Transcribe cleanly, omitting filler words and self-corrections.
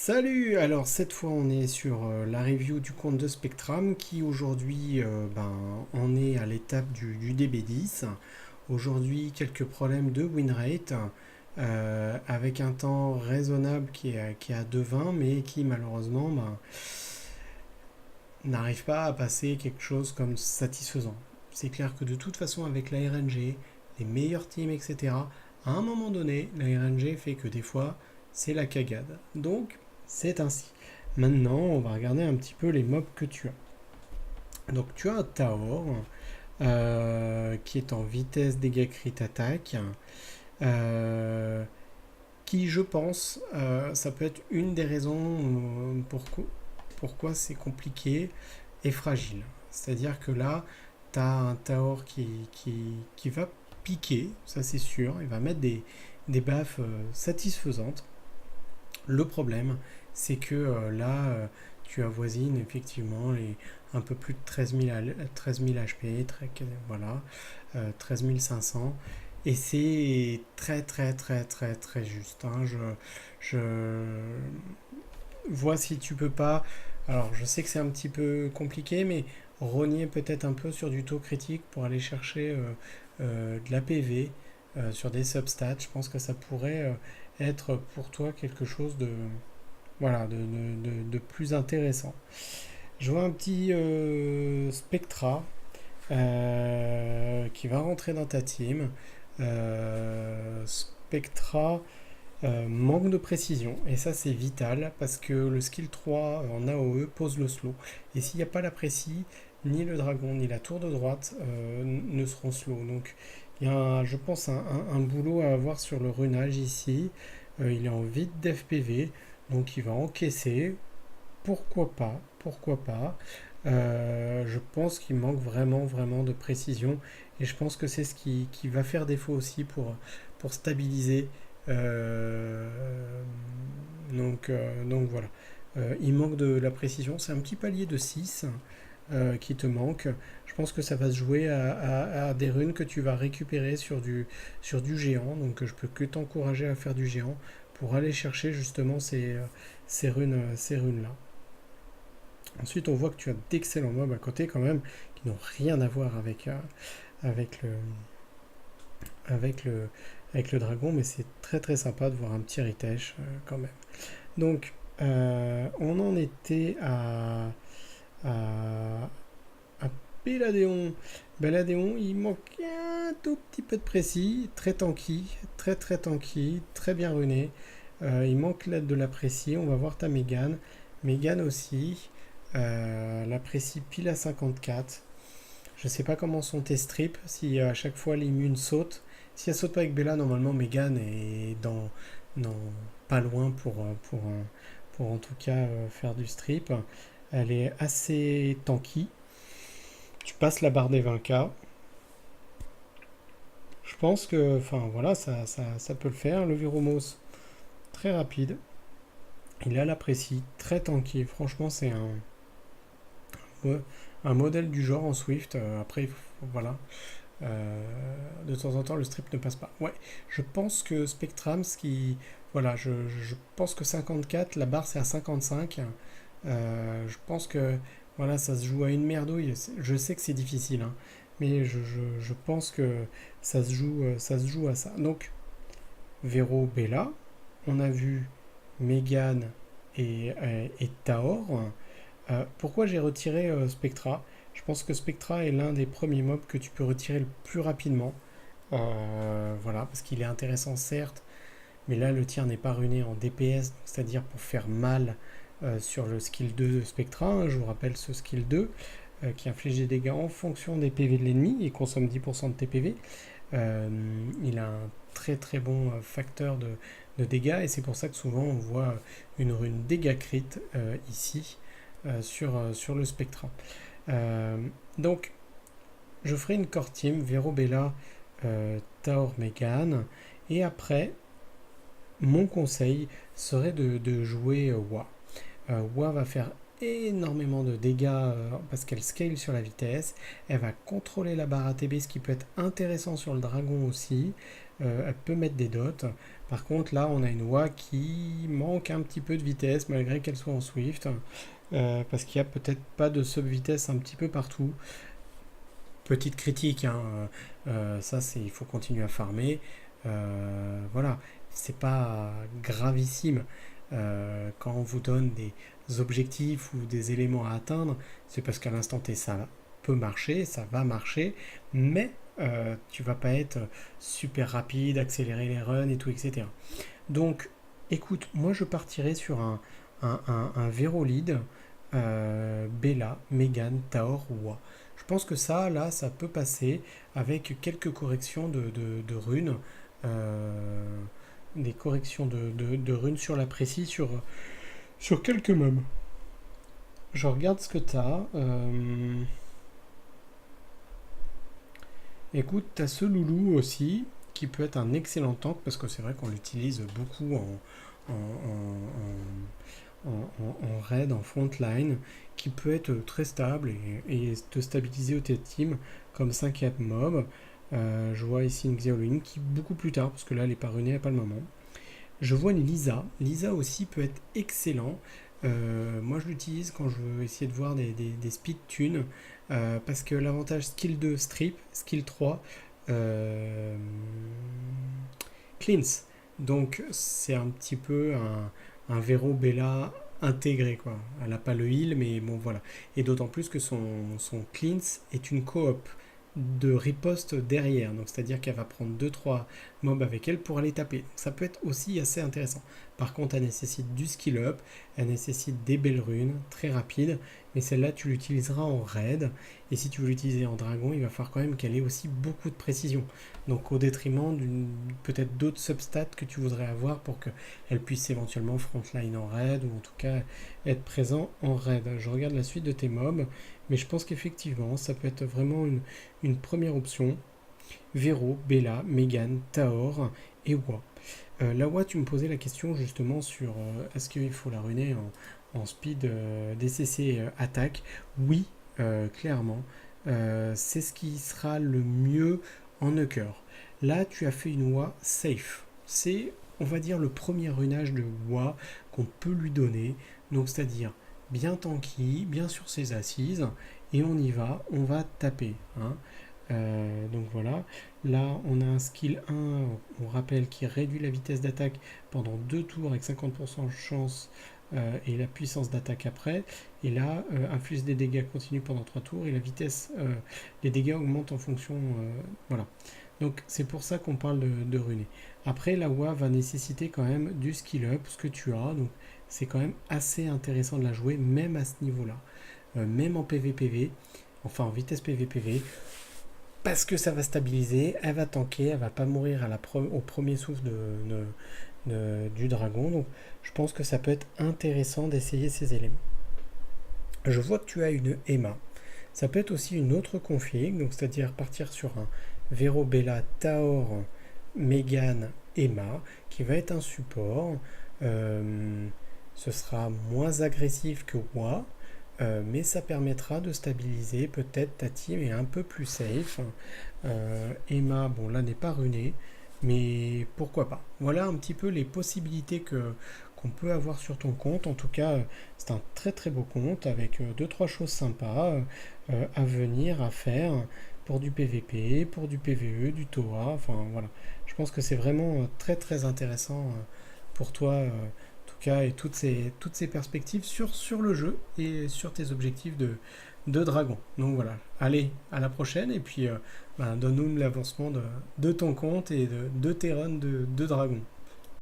Salut! Alors cette fois on est sur la review du compte de Spectrum qui aujourd'hui en est à l'étape du DB10. Aujourd'hui quelques problèmes de win rate avec un temps raisonnable qui est à 2,20 mais qui malheureusement n'arrive pas à passer quelque chose comme satisfaisant. C'est clair que de toute façon avec la RNG, les meilleurs teams etc., à un moment donné la RNG fait que des fois c'est la cagade. Donc c'est ainsi. Maintenant, on va regarder un petit peu les mobs que tu as. Donc, tu as un Taor qui est en vitesse dégâts crit attaque. euh, qui, je pense, ça peut être une des raisons pourquoi c'est compliqué et fragile. C'est-à-dire que là, tu as un Taor qui va piquer, ça c'est sûr, il va mettre des baffes satisfaisantes. Le problème, c'est que là, tu avoisines effectivement un peu plus de 13 000 HP, voilà, 13 500. Et c'est très très très très très juste, hein. Je vois si tu peux pas. Alors je sais que c'est un petit peu compliqué, mais rogner peut-être un peu sur du taux critique pour aller chercher de la PV sur des substats. Je pense que ça pourrait être pour toi quelque chose de plus intéressant. Je vois un petit Spectra qui va rentrer dans ta team. Spectra manque de précision et ça c'est vital parce que le skill 3 en AOE pose le slow. Et s'il n'y a pas la précis, ni le dragon ni la tour de droite ne seront slow. Donc il y a, je pense, un boulot à avoir sur le runage ici. Il est en vide d'FPV, donc il va encaisser. Pourquoi pas? Pourquoi pas? Je pense qu'il manque vraiment, vraiment de précision. Et je pense que c'est ce qui va faire défaut aussi pour stabiliser. Euh, donc voilà. Il manque de la précision. C'est un petit palier de 6 qui te manque. Je pense que ça va se jouer à des runes que tu vas récupérer sur du géant. Donc je peux que t'encourager à faire du géant pour aller chercher justement ces runes-là. Ensuite, on voit que tu as d'excellents mobs à côté quand même, qui n'ont rien à voir avec le, avec le, avec le dragon, mais c'est très très sympa de voir un petit Ritesh quand même. Donc, on en était à, à Belladeon. Belladeon, il manque un tout petit peu de précis, très très tanky, très bien runé. Il manque l'aide de la précis, on va voir ta Mégane. Mégane aussi. La précis pile à 54. Je sais pas comment sont tes strips, si à chaque fois l'immune saute. Si elle saute pas avec Bella, normalement Megan est dans pas loin pour en tout cas faire du strip. Elle est assez tanky. Tu passes la barre des 20k. Je pense que, enfin voilà, ça peut le faire. Le Viromos, très rapide. Il a la précis, très tanky. Franchement, c'est ouais, un modèle du genre en Swift. Après, voilà. De temps en temps, le strip ne passe pas. Ouais, je pense que Spectrum, voilà, je pense que 54, la barre c'est à 55. Je pense que voilà, ça se joue à une merdouille. Je sais que c'est difficile, hein, mais je pense que ça se joue à ça. Donc, Vero, Bella, on a vu Megan et Taor. Pourquoi j'ai retiré Spectra? Je pense que Spectra est l'un des premiers mobs que tu peux retirer le plus rapidement. Voilà, parce qu'il est intéressant certes, mais là le tir n'est pas runé en DPS, c'est-à-dire pour faire mal sur le skill 2 de Spectra, hein. Je vous rappelle ce skill 2 qui inflige des dégâts en fonction des PV de l'ennemi et consomme 10% de TPV. Il a un très très bon facteur de dégâts et c'est pour ça que souvent on voit une rune dégâts crit ici sur le Spectra. Euh, donc je ferai une core team, Vero Bella, Taor Megan, et après mon conseil serait de jouer Wa. Wa va faire énormément de dégâts parce qu'elle scale sur la vitesse. Elle va contrôler la barre ATB, ce qui peut être intéressant sur le dragon aussi. elle peut mettre des dots. Par contre, là, on a une oie qui manque un petit peu de vitesse, malgré qu'elle soit en Swift, parce qu'il n'y a peut-être pas de sub-vitesse un petit peu partout. Petite critique, hein, ça, il faut continuer à farmer. Voilà, c'est pas gravissime. Quand on vous donne des objectifs ou des éléments à atteindre, c'est parce qu'à l'instant T, ça peut marcher, ça va marcher, mais tu vas pas être super rapide, accélérer les runs et tout, etc. Donc, écoute, moi je partirais sur un Vero lead, Bella, Megan, Taor, Wa. Je pense que ça, là, ça peut passer avec quelques corrections de runes, euh, des corrections de runes sur la précise, sur quelques mobs. Je regarde ce que tu as. Écoute, tu as ce loulou aussi, qui peut être un excellent tank, parce que c'est vrai qu'on l'utilise beaucoup en raid, en frontline, qui peut être très stable et te stabiliser au team comme 5 mob. Je vois ici une Xiaolin qui beaucoup plus tard, parce que là elle est pas runée, elle n'a pas le moment. Je vois une Lisa. Lisa aussi peut être excellent. Moi, je l'utilise quand je veux essayer de voir des speed tunes. Parce que l'avantage skill 2 strip, skill 3 euh, cleanse. Donc, c'est un petit peu un Vero Bella intégré, quoi. Elle n'a pas le heal, mais bon, voilà. Et d'autant plus que son cleanse est une coop de riposte derrière. Donc, c'est-à-dire qu'elle va prendre deux trois mobs avec elle pour aller taper. Donc, ça peut être aussi assez intéressant. Par contre, elle nécessite du skill up, elle nécessite des belles runes, très rapides, mais celle-là, tu l'utiliseras en raid. Et si tu veux l'utiliser en dragon, il va falloir quand même qu'elle ait aussi beaucoup de précision. Donc, au détriment peut-être d'autres substats que tu voudrais avoir pour qu'elle puisse éventuellement frontline en raid, ou en tout cas être présent en raid. Je regarde la suite de tes mobs, mais je pense qu'effectivement, ça peut être vraiment une première option. Vero, Bella, Megan, Taor et Wa. La Wa, tu me posais la question justement sur est-ce qu'il faut la runer en speed DCC attaque. Oui, clairement. C'est ce qui sera le mieux en Nuker. Là, tu as fait une Wa safe. C'est, on va dire, le premier runage de Wa qu'on peut lui donner. Donc, c'est-à-dire bien tanky, bien sur ses assises, et on y va, on va taper. Hein. Donc voilà, là on a un skill 1, on rappelle, qui réduit la vitesse d'attaque pendant 2 tours avec 50% de chance et la puissance d'attaque après. Et là, inflige des dégâts continus pendant 3 tours et la vitesse, les dégâts augmentent en fonction. Voilà. Donc c'est pour ça qu'on parle de runer. Après, la WA va nécessiter quand même du skill up, ce que tu as. Donc c'est quand même assez intéressant de la jouer, même à ce niveau-là. Même en PvPV, enfin en vitesse PvPV, parce que ça va stabiliser, elle va tanker, elle va pas mourir au premier souffle du dragon. Donc je pense que ça peut être intéressant d'essayer ces éléments. Je vois que tu as une Emma. Ça peut être aussi une autre config, donc c'est-à-dire partir sur un Vero Bella Taor Megan Emma, qui va être un support. Ce sera moins agressif que Wa, mais ça permettra de stabiliser peut-être ta team et un peu plus safe. Emma, bon là n'est pas runée, mais pourquoi pas. Voilà un petit peu les possibilités qu'on peut avoir sur ton compte. En tout cas, c'est un très très beau compte avec 2-3 choses sympas à venir, à faire pour du PVP, pour du PVE, du TOA. Enfin voilà, je pense que c'est vraiment très très intéressant pour toi. En tout cas, et toutes ces perspectives sur le jeu et sur tes objectifs de dragon. Donc voilà, allez, à la prochaine et puis donne-nous l'avancement de ton compte et de tes runs de dragon.